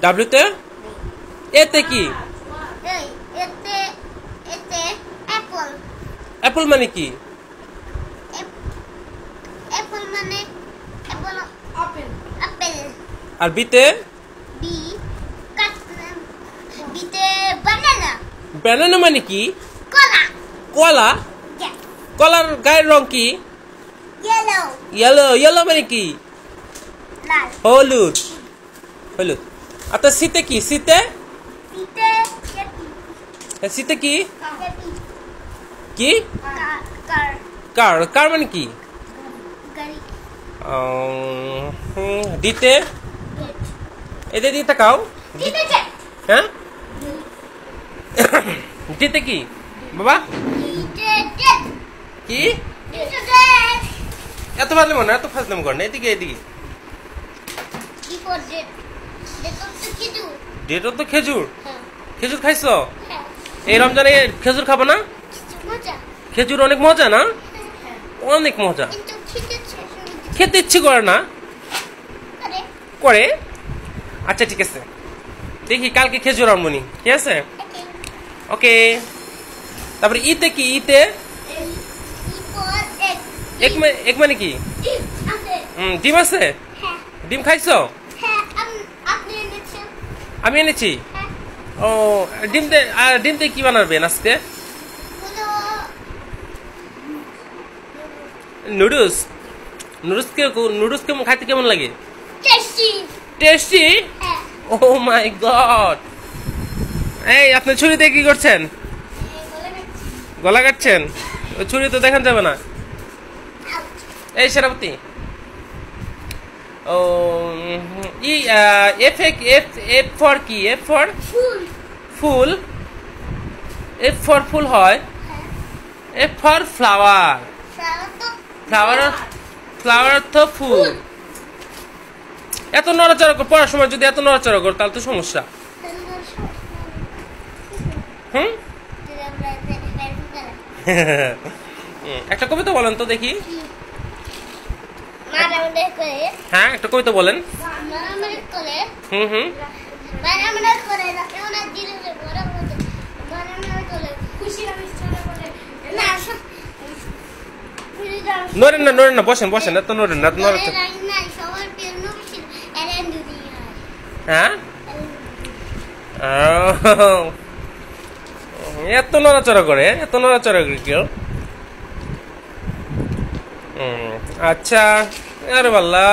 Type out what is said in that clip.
W তে এতে কি অ্যাপল মানে কি আর বিতে ব্যানানা মানে কি কলা কলার গায়ের রং কি ইয়েলো মানে কি হলুদ হলুদ আচ্ছা শীতে কি শীতে শীতে কি কি কার কার মানে কি দিতে এদের দিতে তাকাও হ্যাঁ দিতে কি বাবা কি এত ফাজলাম না এত ফাজলাম কর না এদিকে এদিকে ডেটও তো খেজুর খেজুর খাইছো এই রমজানে খেজুর খাবো না খেজুর অনেক মজা না অনেক মজা খেতে ইচ্ছে করে না করে আচ্ছা ঠিক আছে দেখি কালকে খেজুর আনবনি ঠিক আছে ওকে তারপরে ইতে কি ইতে এক মানে কি ডিম আছে ডিম খাইছো আমি এনেছি ও ডিমতে কি বানাবেন আজকে নুডলস নুডলস কেমন খাইতে কেমন লাগে টেস্টি ও মাই গড এই আপনি ছুরিতে কি করছেন গলা কাটছেন ওই ছুরি তো দেখান যাবে না এই সেনাপতি ও এফ ফর কি F for full F for full হয় এফ ফর ফ্লাওয়ার ফ্লাওয়ার তো ফুল এত নড়াচড়া কর পড়ার সময় যদি এত নড়াচড়া কর তাহলে তো সমস্যা একটা কবিতা বলেন তো দেখি হ্যাঁ একটা কবিতা বলেন নড়েন না বসেন এত নড়েন না হ্যাঁ এত নড়াচড়া করে কেউ আচ্ছা আরে বাল্লা